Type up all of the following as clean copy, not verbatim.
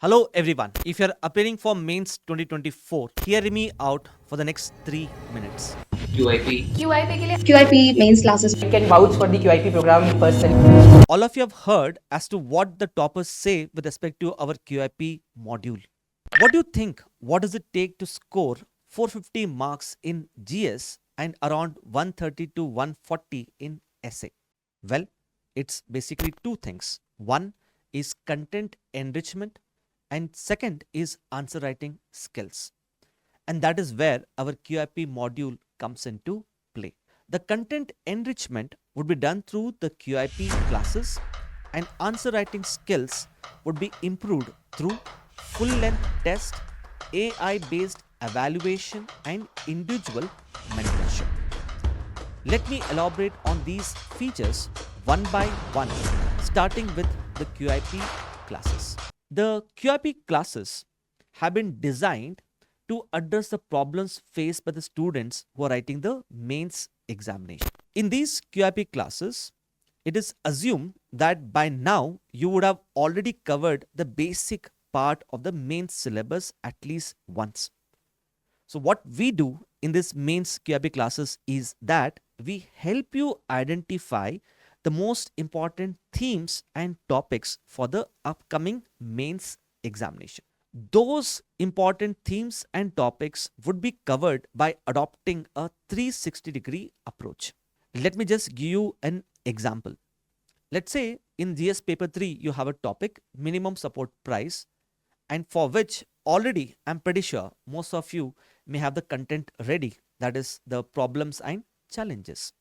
Hello everyone. If you're appearing for Mains 2024, hear me out for the next 3 minutes. QIP. QIP के लिए QIP mains classes. I can vouch for the QIP program personally. All of you have heard as to what the toppers say with respect to our QIP module. What do you think? What does it take to score 450 marks in GS and around 130 to 140 in essay? Well, it's basically two things. One is content enrichment and second is answer writing skills. And that is where our QIP module comes into play. The content enrichment would be done through the QIP classes and answer writing skills would be improved through full length test, AI based evaluation and individual mentorship. Let me elaborate on these features one by one, starting with the QIP classes. The QIP classes have been designed to address the problems faced by the students who are writing the mains examination. In these QIP classes, it is assumed that by now you would have already covered the basic part of the mains syllabus at least once. So what we do in this mains QIP classes is that we help you identify the most important themes and topics for the upcoming mains examination. Those important themes and topics would be covered by adopting a 360-degree approach. Let me just give you an example. Let's say in GS paper 3 you have a topic minimum support price, and for which already I'm pretty sure most of you may have the content ready, that is the problems and challenges.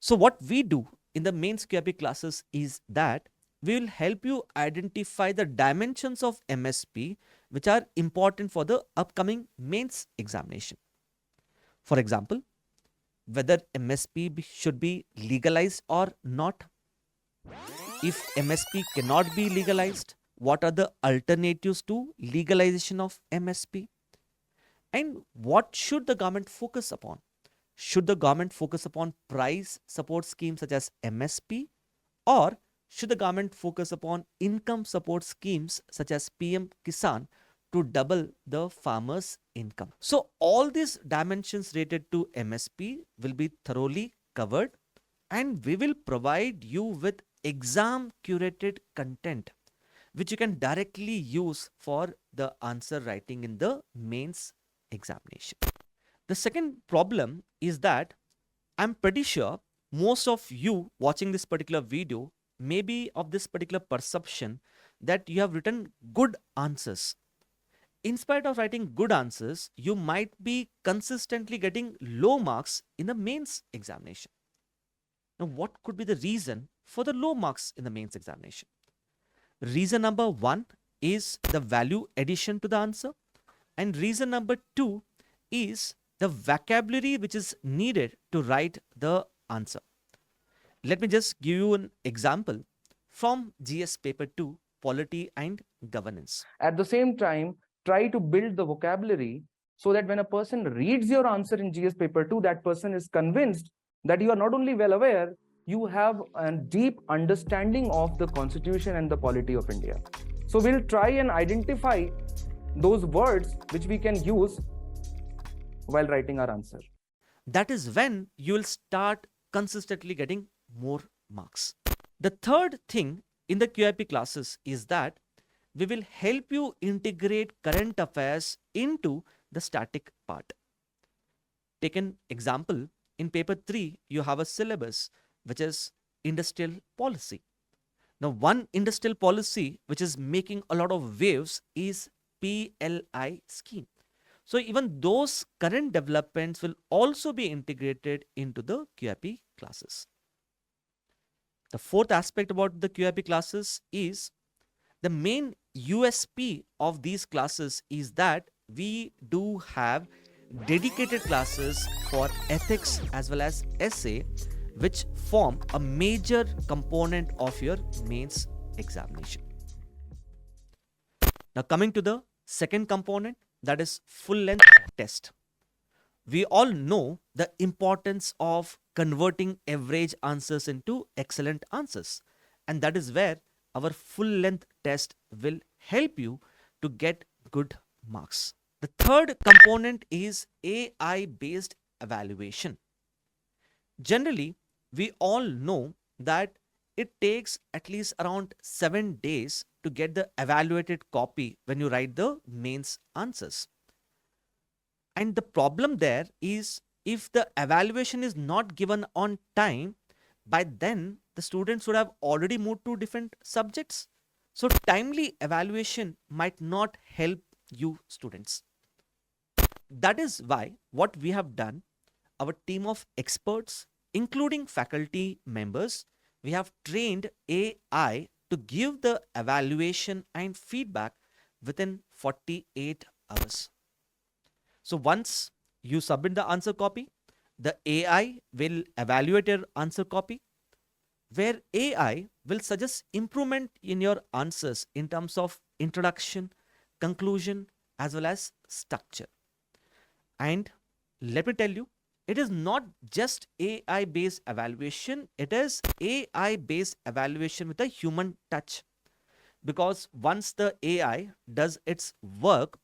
So what we do in the mains QIP classes is that we will help you identify the dimensions of MSP which are important for the upcoming mains examination. For example, whether MSP should be legalized or not. If MSP cannot be legalized, what are the alternatives to legalization of MSP? And what should the government focus upon? Should the government focus upon price support schemes such as MSP, or should the government focus upon income support schemes such as PM Kisan to double the farmers' income? So all these dimensions related to MSP will be thoroughly covered, and we will provide you with exam curated content which you can directly use for the answer writing in the mains examination. The second problem is that I'm pretty sure most of you watching this particular video may be of this particular perception that you have written good answers. In spite of writing good answers, you might be consistently getting low marks in the mains examination. Now, what could be the reason for the low marks in the mains examination? Reason number one is the value addition to the answer, and reason number two is the vocabulary which is needed to write the answer. Let me just give you an example from GS paper 2, polity and governance. At the same time, try to build the vocabulary so that when a person reads your answer in GS paper 2, that person is convinced that you are not only well aware, you have a deep understanding of the constitution and the polity of India. So we'll try and identify those words which we can use while writing our answer. That is when you will start consistently getting more marks. The third thing in the QIP classes is that we will help you integrate current affairs into the static part. Take an example. In paper 3, you have a syllabus which is industrial policy. Now, one industrial policy which is making a lot of waves is PLI scheme. So even those current developments will also be integrated into the QIP classes. The fourth aspect about the QIP classes is the main USP of these classes is that we do have dedicated classes for ethics as well as essay, which form a major component of your mains examination. Now coming to the second component, that is full length test. We all know the importance of converting average answers into excellent answers, and that is where our full length test will help you to get good marks. The third component is AI based evaluation. Generally, we all know that it takes at least around 7 days to get the evaluated copy when you write the mains answers. And the problem there is if the evaluation is not given on time, by then the students would have already moved to different subjects. So, timely evaluation might not help you students. That is why what we have done, our team of experts, including faculty members, we have trained AI to give the evaluation and feedback within 48 hours. So once you submit the answer copy, the AI will evaluate your answer copy, where AI will suggest improvement in your answers in terms of introduction, conclusion, as well as structure. And let me tell you, it is not just AI based evaluation, it is AI based evaluation with a human touch. Because once the AI does its work,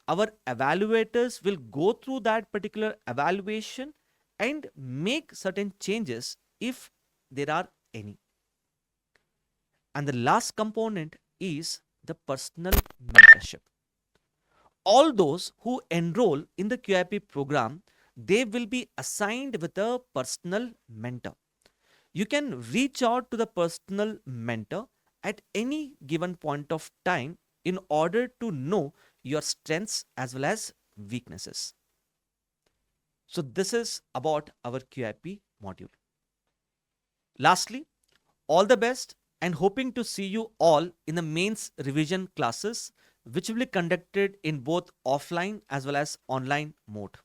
our evaluators will go through that particular evaluation and make certain changes if there are any. And the last component is the personal mentorship. All those who enroll in the QIP program, they will be assigned with a personal mentor. You can reach out to the personal mentor at any given point of time in order to know your strengths as well as weaknesses. So, this is about our QIP module. Lastly, all the best and hoping to see you all in the mains revision classes, which will be conducted in both offline as well as online mode.